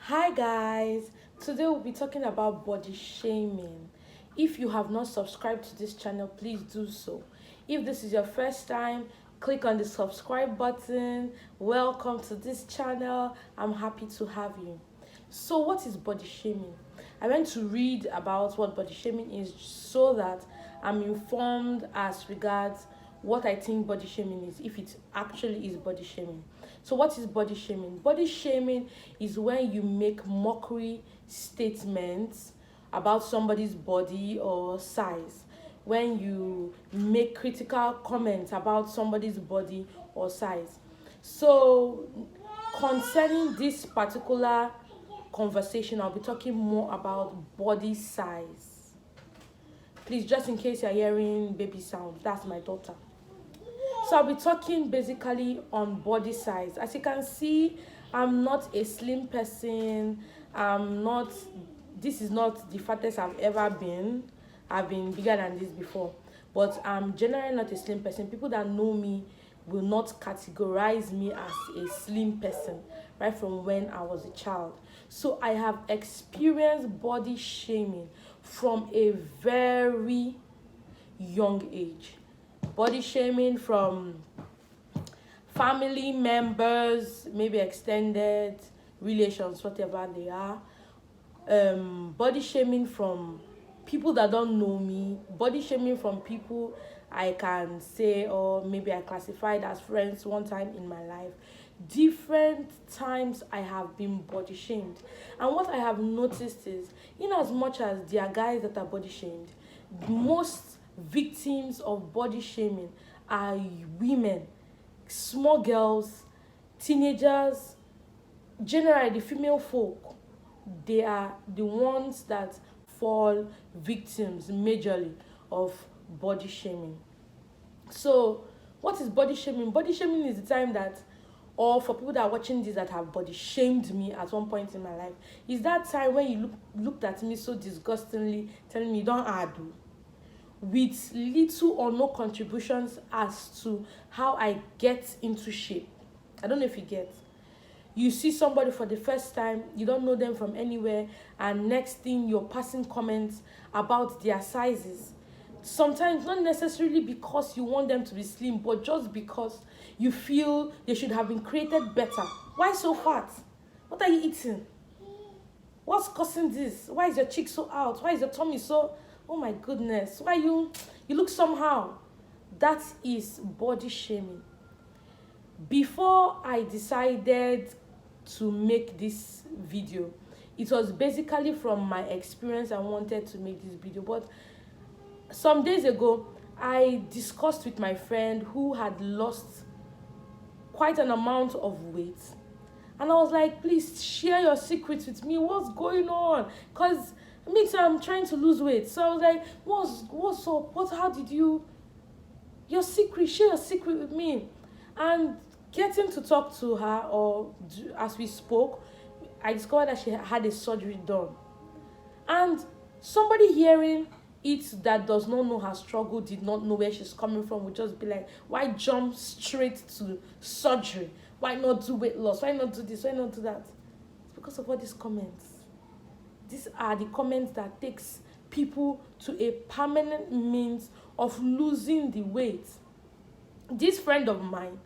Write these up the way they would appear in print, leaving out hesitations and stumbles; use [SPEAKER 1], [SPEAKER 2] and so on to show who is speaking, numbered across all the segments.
[SPEAKER 1] Hi guys, today we'll be talking about body shaming. If you have not subscribed to this channel, please do so. If this is your first time, click on the subscribe button. Welcome to this channel. I'm happy to have you. So, what is body shaming? I went to read about what body shaming is so that I'm informed as regards what I think body shaming is, if it actually is body shaming. So, what is body shaming? Body shaming is when you make mockery statements about somebody's body or size, when you make critical comments about somebody's body or size. So, concerning this particular conversation, I'll be talking more about body size. Please, just in case you're hearing baby sound, that's my daughter. So I'll be talking basically on body size. As you can see, I'm not a slim person. I'm not, this is not the fattest I've ever been. I've been bigger than this before. But I'm generally not a slim person. People that know me will not categorize me as a slim person right from when I was a child. So I have experienced body shaming from a very young age. Body shaming from family members, maybe extended relations, whatever they are. Body shaming from people that don't know me. Body shaming from people I can say, or maybe I classified as friends one time in my life. Different times I have been body shamed. And what I have noticed is, in as much as there are guys that are body shamed, most victims of body shaming are women, small girls, teenagers, generally the female folk. They are the ones that fall victims majorly of body shaming. So, what is body shaming? Body shaming is the time that, or for people that are watching this that have body shamed me at one point in my life, is that time when you looked at me so disgustingly, telling me you don't add, with little or no contributions as to how I get into shape. I don't know if you get. You see somebody for the first time, you don't know them from anywhere, and next thing you're passing comments about their sizes. Sometimes not necessarily because you want them to be slim, but just because you feel they should have been created better. Why so fat? What are you eating? What's causing this? Why is your cheek so out? Why is your tummy so, oh my goodness, why you look somehow? That is body shaming. Before I decided to make this video, it was basically from my experience I wanted to make this video. But some days ago, I discussed with my friend who had lost quite an amount of weight, and I was like, please share your secrets with me. What's going on? Because me too, I'm trying to lose weight. So I was like, what's up? How did you, your secret, share your secret with me. And getting to talk to her, or as we spoke, I discovered that she had a surgery done. And somebody hearing it that does not know her struggle, did not know where she's coming from, would just be like, why jump straight to surgery? Why not do weight loss? Why not do this? Why not do that? It's because of all these comments. These are the comments that takes people to a permanent means of losing the weight. This friend of mine,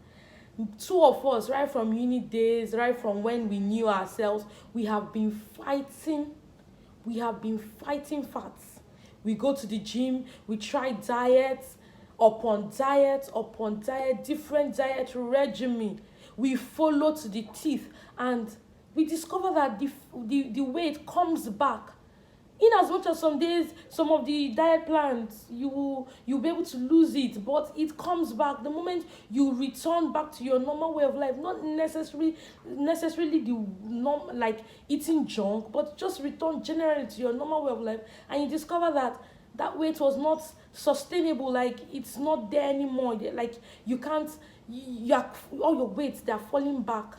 [SPEAKER 1] two of us, right from uni days, right from when we knew ourselves, we have been fighting. We have been fighting fats. We go to the gym, we try diets upon diet upon diet, different diet regimen. We follow to the teeth, and we discover that the weight comes back. In as much as some days, some of the diet plans, you'll be able to lose it, but it comes back the moment you return back to your normal way of life. Not necessarily the norm, like eating junk, but just return generally to your normal way of life, and you discover that that weight was not sustainable. Like, it's not there anymore. Like, you can't, all your weights, they're falling back.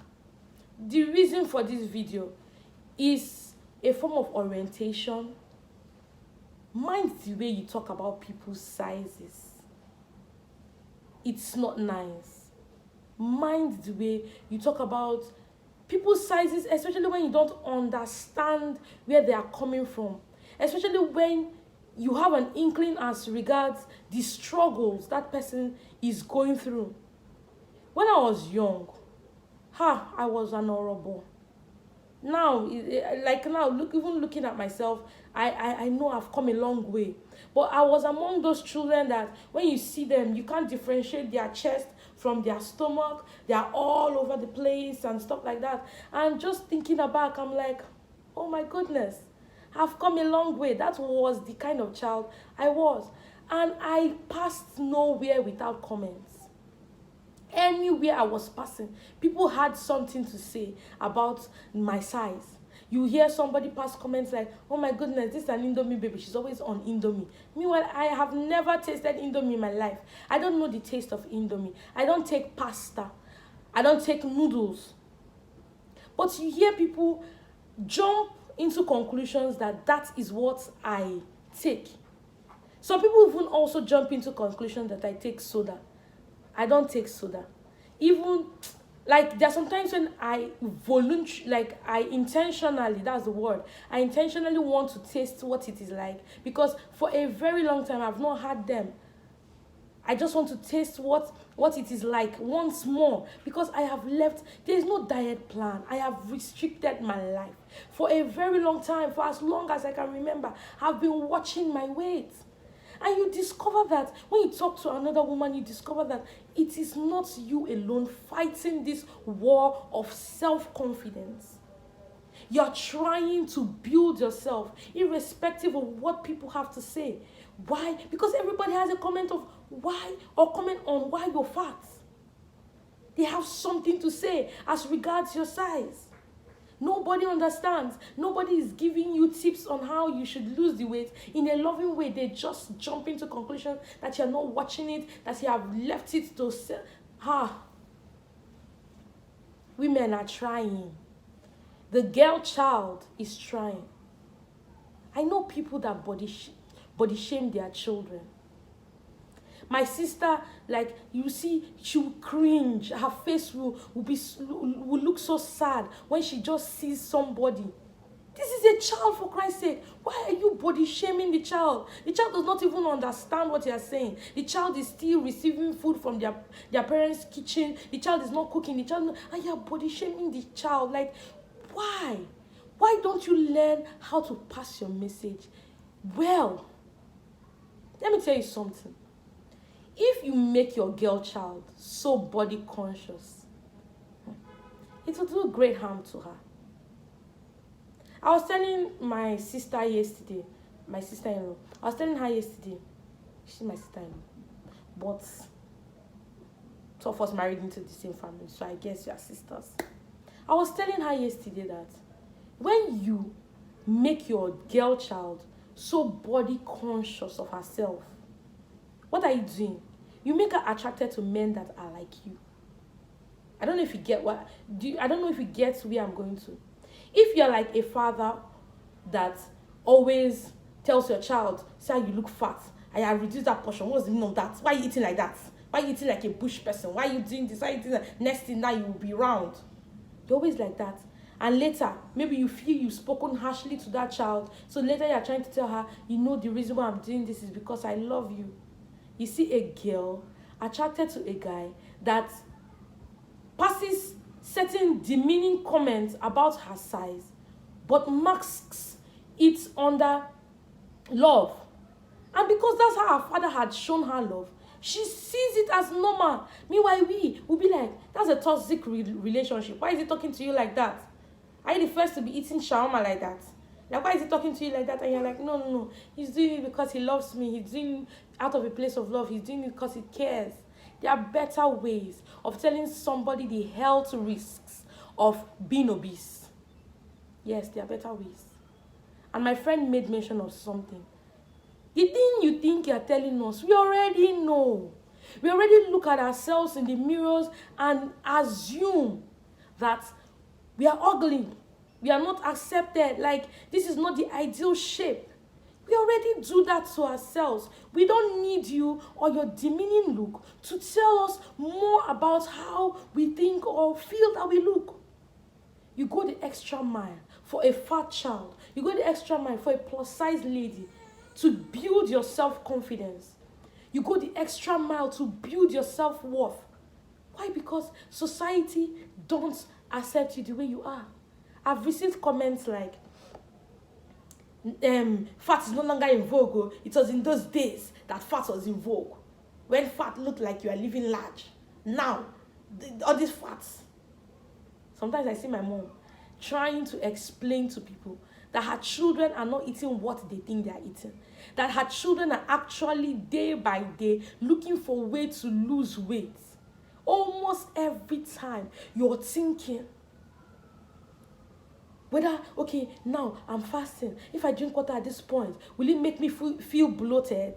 [SPEAKER 1] The reason for this video is a form of orientation. Mind the way you talk about people's sizes. It's not nice. Mind the way you talk about people's sizes, especially when you don't understand where they are coming from, especially when you have an inkling as regards the struggles that person is going through. When I was young, I was an horrible. Now, like now, even looking at myself, I know I've come a long way. But I was among those children that when you see them, you can't differentiate their chest from their stomach. They are all over the place and stuff like that. And just thinking back, I'm like, oh my goodness, I've come a long way. That was the kind of child I was. And I passed nowhere without comments. Anywhere I was passing, people had something to say about my size. You hear somebody pass comments like, oh my goodness, this is an Indomie baby. She's always on Indomie. Meanwhile, I have never tasted Indomie in my life. I don't know the taste of Indomie. I don't take pasta. I don't take noodles. But you hear people jump into conclusions that that is what I take. Some people even also jump into conclusions that I take soda. I don't take soda. Even like there's sometimes when I I intentionally, that's the word, I intentionally want to taste what it is like, because for a very long time I've not had them. I just want to taste what it is like once more, because I have left, there's no diet plan. I have restricted my life for a very long time, for as long as I can remember. I've been watching my weight. And you discover that when you talk to another woman, you discover that it is not you alone fighting this war of self-confidence. You're trying to build yourself irrespective of what people have to say. Why? Because everybody has a comment of why, or comment on why you're fat. They have something to say as regards your size. Nobody understands. Nobody is giving you tips on how you should lose the weight in a loving way. They just jump into conclusions that you're not watching it, that you have left it to say. Women are trying. The girl child is trying. I know people that body shame their children. My sister, like, you see, she will cringe. Her face will look so sad when she just sees somebody. This is a child, for Christ's sake. Why are you body shaming the child? The child does not even understand what you are saying. The child is still receiving food from their parents' kitchen. The child is not cooking. And you are body shaming the child. Like, why? Why don't you learn how to pass your message? Well, let me tell you something. If you make your girl child so body conscious, it will do great harm to her. I was telling my sister yesterday, my sister-in-law, I was telling her yesterday, she's my sister-in-law, but two of us married into the same family, so I guess we are sisters. I was telling her yesterday that when you make your girl child so body conscious of herself, what are you doing? You make her attracted to men that are like you. I don't know if you get I don't know if you get where I'm going to. If you're like a father that always tells your child, say you look fat, I have reduced that portion. What's the meaning of that? Why are you eating like that? Why are you eating like a bush person? Why are you doing this? Why are you doing that? Next thing now you will be round. You're always like that. And later, maybe you feel you've spoken harshly to that child. So later you're trying to tell her, you know, the reason why I'm doing this is because I love you. You see a girl attracted to a guy that passes certain demeaning comments about her size, but masks it under love. And because that's how her father had shown her love, she sees it as normal. Meanwhile, we'll be like, that's a toxic relationship. Why is he talking to you like that? Are you the first to be eating shawarma like that? Like, why is he talking to you like that? And you're like, no. He's doing it because he loves me. He's doing it out of a place of love. He's doing it because he cares. There are better ways of telling somebody the health risks of being obese. Yes, there are better ways. And my friend made mention of something. The thing you think you're telling us, we already know. We already look at ourselves in the mirrors and assume that we are ugly. We are not accepted. Like, this is not the ideal shape. We already do that to ourselves. We don't need you or your demeaning look to tell us more about how we think or feel that we look. You go the extra mile for a fat child. You go the extra mile for a plus size lady to build your self-confidence. You go the extra mile to build your self-worth. Why? Because society don't accept you the way you are. I've received comments like, fat is no longer in vogue. Oh. It was in those days that fat was in vogue. When fat looked like you are living large. Now, all these fats. Sometimes I see my mom trying to explain to people that her children are not eating what they think they are eating. That her children are actually day by day looking for a way to lose weight. Almost every time you're thinking, whether, okay, now I'm fasting. If I drink water at this point, will it make me feel bloated?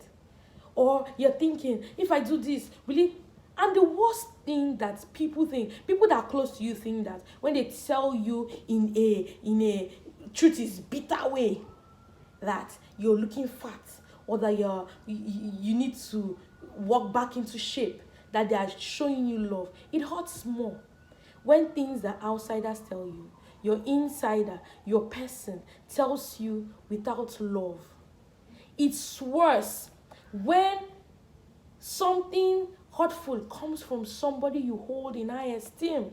[SPEAKER 1] Or you're thinking, if I do this, will it... And the worst thing that people think, people that are close to you think that when they tell you in a truth is bitter way that you're looking fat or that you need to walk back into shape, that they are showing you love, it hurts more. When things that outsiders tell you, your insider, your person tells you without love. It's worse when something hurtful comes from somebody you hold in high esteem.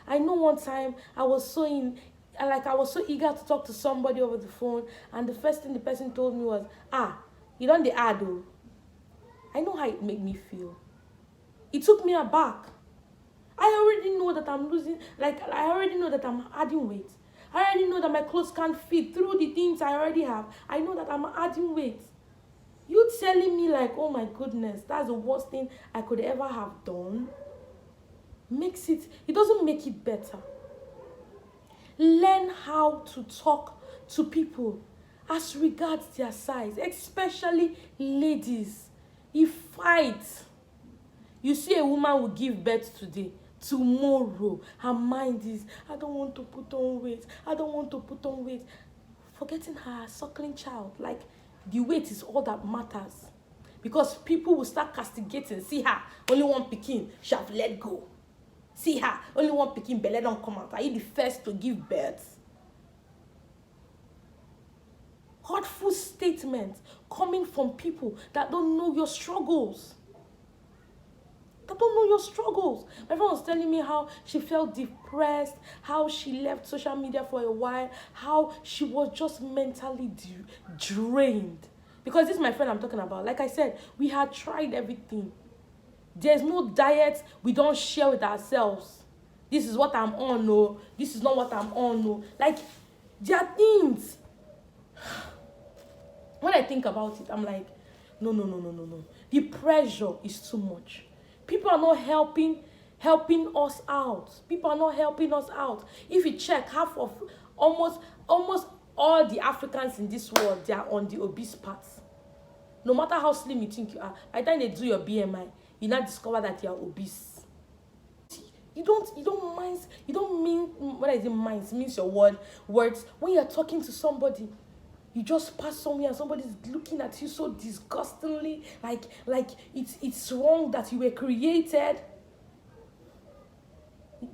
[SPEAKER 1] I know one time I was so eager to talk to somebody over the phone, and the first thing the person told me was, you don't the add though. I know how it made me feel. It took me aback. I already know that I'm losing, I already know that I'm adding weight. I already know that my clothes can't fit through the things I already have. I know that I'm adding weight. You telling me like, oh my goodness, that's the worst thing I could ever have done, it doesn't make it better. Learn how to talk to people as regards their size, especially ladies. If fight, you see a woman will give birth today, tomorrow her mind is, I don't want to put on weight, I don't want to put on weight, forgetting her suckling child. Like, the weight is all that matters, because people will start castigating. See her, only one pikin, she have let go. See her, only one pikin, belle don't come out. Are you the first to give birth? Hurtful statements coming from people that don't know your struggles. My friend was telling me how she felt depressed, how she left social media for a while, how she was just mentally drained. Because this is my friend I'm talking about. Like I said, we had tried everything. There's no diet we don't share with ourselves. This is what I'm on, no. This is not what I'm on, no. Like, there are things. When I think about it, I'm like, no. The pressure is too much. People are not helping us out. People are not helping us out. If you check, half of almost all the Africans in this world, they are on the obese path. No matter how slim you think you are, by the time they do your BMI, you now discover that you are obese. You don't mean, what is it, minds? It means your words. When you're talking to somebody, you just pass somewhere and somebody's looking at you so disgustingly, like it's wrong that you were created.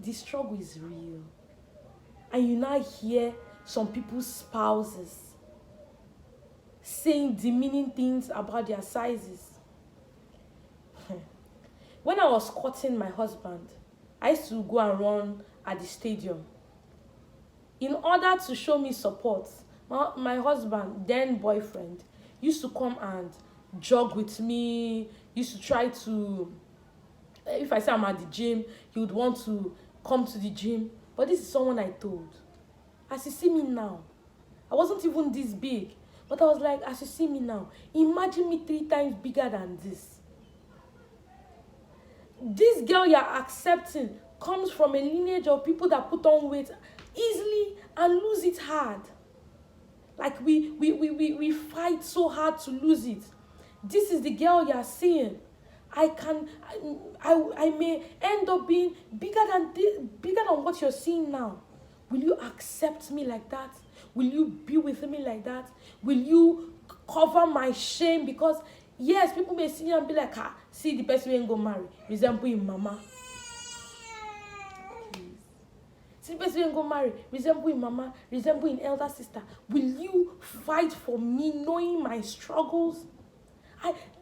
[SPEAKER 1] The struggle is real. And you now hear some people's spouses saying demeaning things about their sizes. When I was courting my husband, I used to go and run at the stadium. In order to show me support, my husband, then boyfriend, used to come and jog with me, used to try to, if I say I'm at the gym, he would want to come to the gym. But this is someone I told. As you see me now, I wasn't even this big, but I was like, as you see me now, imagine me 3 times bigger than this. This girl you're accepting comes from a lineage of people that put on weight easily and lose it hard. Like we fight so hard to lose it. This is the girl you're seeing. I may end up being bigger than what you're seeing now. Will you accept me like that? Will you be with me like that? Will you cover my shame? Because yes, people may see you and be like, see the person we ain't go marry, resemble him mama. Please. See the person you go marry, resemble in mama, resemble in elder sister. Will you fight for me knowing my struggles?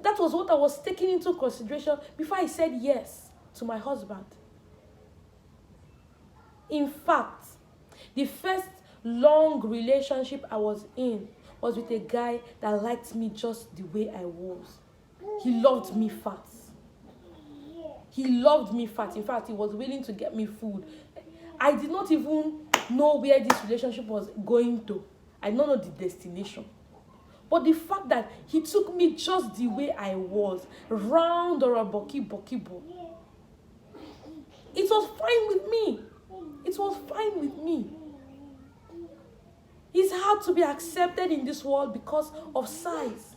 [SPEAKER 1] That was what I was taking into consideration before I said yes to my husband. In fact, the first long relationship I was in was with a guy that liked me just the way I was. He loved me fat. He loved me fat. In fact, he was willing to get me food. I did not even know where this relationship was going to. I did not know the destination. But the fact that he took me just the way I was, round or a bokibo, it was fine with me. It was fine with me. It's hard to be accepted in this world because of size.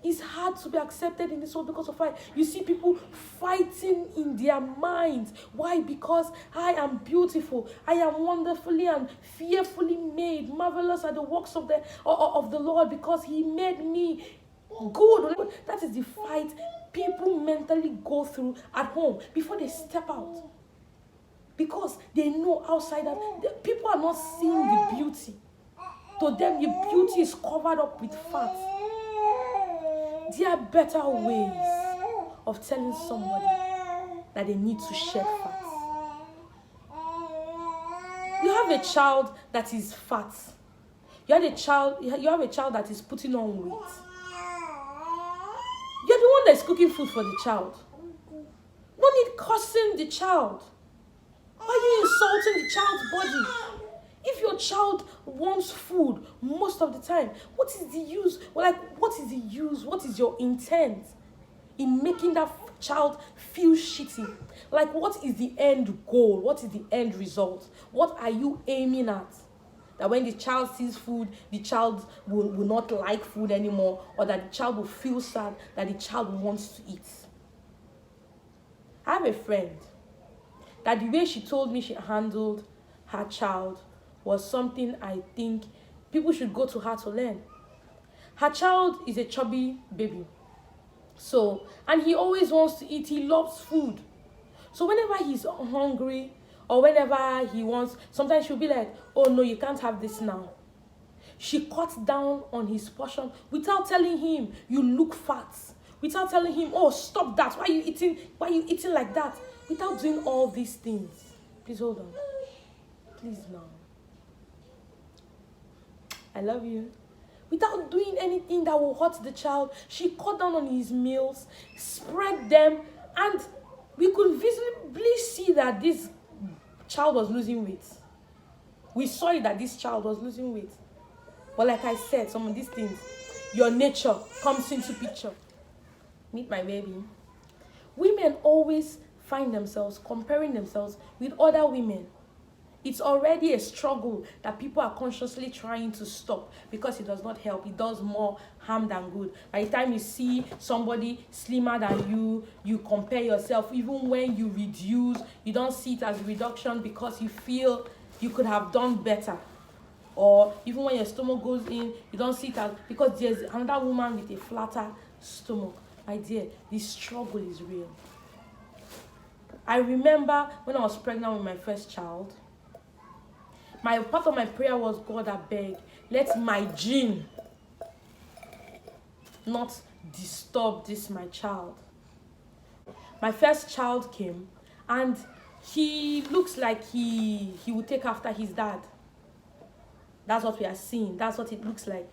[SPEAKER 1] It's hard to be accepted in this world because of size. You see people fighting in their minds. Why? Because I am beautiful. I am wonderfully and fearfully made. Marvelous are the works of the Lord, because he made me good. That is the fight people mentally go through at home before they step out. Because they know outside that people are not seeing the beauty. To them, the beauty is covered up with fat. There are better ways of telling somebody that they need to shed fat. You have a child that is fat. You have a child that is putting on weight. You're the one that is cooking food for the child. No need cursing the child. Why are you insulting the child's body? If your child wants food most of the time, what is the use? What is the use? What is your intent in making that child feel shitty? Like, what is the end goal? What is the end result? What are you aiming at? That when the child sees food, the child will not like food anymore, or that the child will feel sad, that the child wants to eat. I have a friend that the way she told me she handled her child was something I think people should go to her to learn. Her child is a chubby baby. And he always wants to eat. He loves food. So whenever he's hungry or whenever he wants, sometimes she'll be like, oh no, you can't have this now. She cuts down on his portion without telling him, you look fat. Without telling him, oh, stop that. Why are you eating like that? Without doing all these things. Please hold on. Please now. I love you. Without doing anything that will hurt the child, she cut down on his meals, spread them, and we could visibly see that this child was losing weight. We saw it that this child was losing weight. But like I said, some of these things, your nature comes into picture. Meet my baby. Women always find themselves comparing themselves with other women. It's already a struggle that people are consciously trying to stop because it does not help. It does more harm than good. By the time you see somebody slimmer than you, you compare yourself. Even when you reduce, you don't see it as a reduction because you feel you could have done better. Or even when your stomach goes in, you don't see it as because there's another woman with a flatter stomach. My dear, this struggle is real. I remember when I was pregnant with my first child, part of my prayer was, God, I beg, let my gene not disturb my child. My first child came, and he looks like he will take after his dad. That's what we are seeing. That's what it looks like.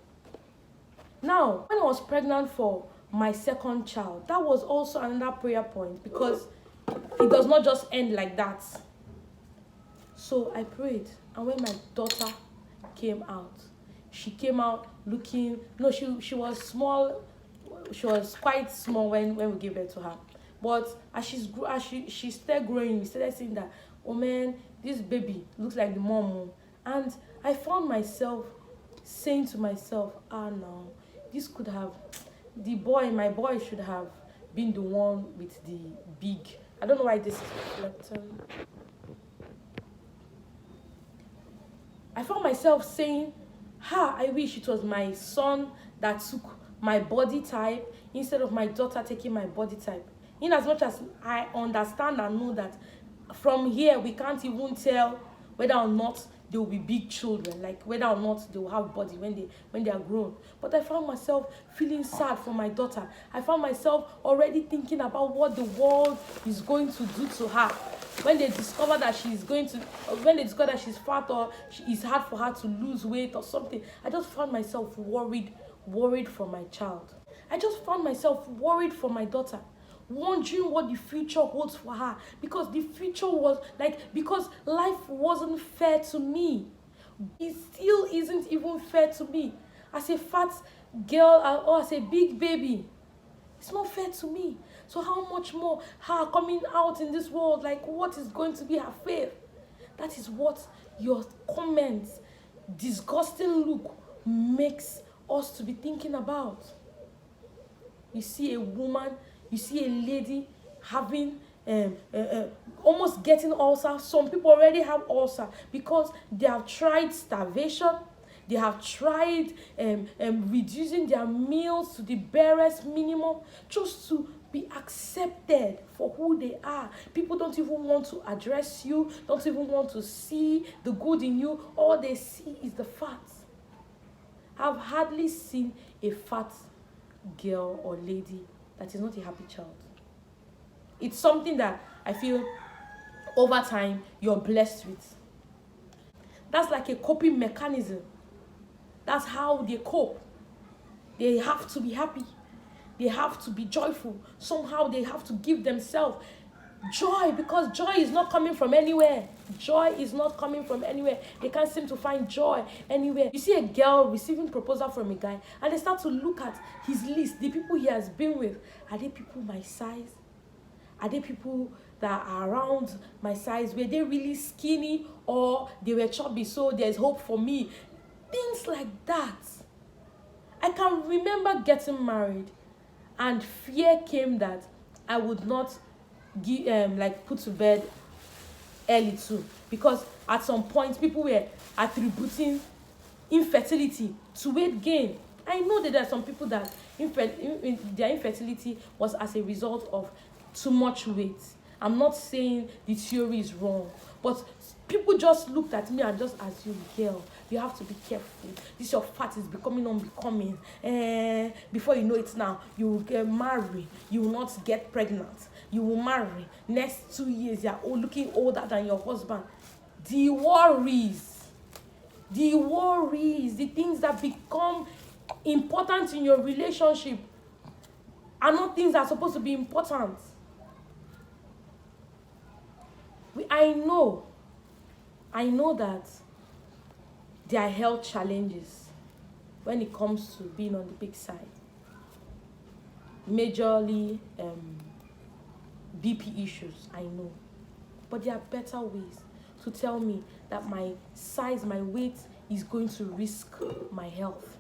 [SPEAKER 1] Now, when I was pregnant for my second child, that was also another prayer point because it does not just end like that. So I prayed, and when my daughter came out, she came out looking, no, she was small, she was quite small when we gave birth to her. But as she started growing, we started seeing that, oh man, this baby looks like the mom. And I found myself saying to myself, no, this could have, my boy should have been the one with the big, I don't know why this is reflecting. I found myself saying, I wish it was my son that took my body type instead of my daughter taking my body type. In as much as I understand and know that from here we can't even tell whether or not they will be big children, like whether or not they will have body when they are grown. But I found myself feeling sad for my daughter. I found myself already thinking about what the world is going to do to her when they discover that when they discover that she's fat, or it's hard for her to lose weight or something. I just found myself worried for my child. I just found myself worried for my daughter, wondering what the future holds for her, because the future was like, because life wasn't fair to me. It still isn't even fair to me as a fat girl, or as a big baby. It's not fair to me. So how much more her coming out in this world? Like, what is going to be her fate? That is what your comments, disgusting look, makes us to be thinking about. You see a woman, you see a lady having almost getting ulcer. Some people already have ulcer because they have tried starvation. They have tried reducing their meals to the barest minimum just to be accepted for who they are. People don't even want to address you, don't even want to see the good in you. All they see is the fat. I've hardly seen a fat girl or lady that is not a happy child. It's something that I feel over time you're blessed with. That's like a coping mechanism. That's how they cope. They have to be happy. They have to be joyful. Somehow they have to give themselves joy, because joy is not coming from anywhere. Joy is not coming from anywhere. They can't seem to find joy anywhere. You see a girl receiving proposal from a guy, and they start to look at his list, the people he has been with. Are they people my size? Are they people that are around my size? Were they really skinny, or they were chubby, so there's hope for me? Things like that. I can remember getting married, and fear came that I would not put to bed early too, because at some point people were attributing infertility to weight gain. I know that there are some people that their infertility was as a result of too much weight. I'm not saying the theory is wrong, but people just looked at me and just assumed, girl, you have to be careful. This your fat is becoming unbecoming. Before you know it now, you will get married. You will not get pregnant. You will marry. Next 2 years, you are looking older than your husband. The worries, the things that become important in your relationship are not things that are supposed to be important. I know that there are health challenges when it comes to being on the big side. Majorly BP issues, I know. But there are better ways to tell me that my size, my weight is going to risk my health.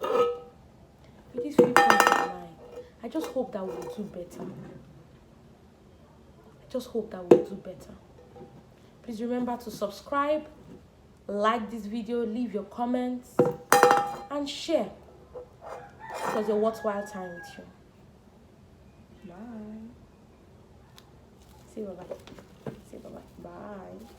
[SPEAKER 1] With these few points in mind, I just hope that we'll do better. Please remember to subscribe, like this video, leave your comments, and share. It was a worthwhile time with you. Bye. Say bye-bye. Bye.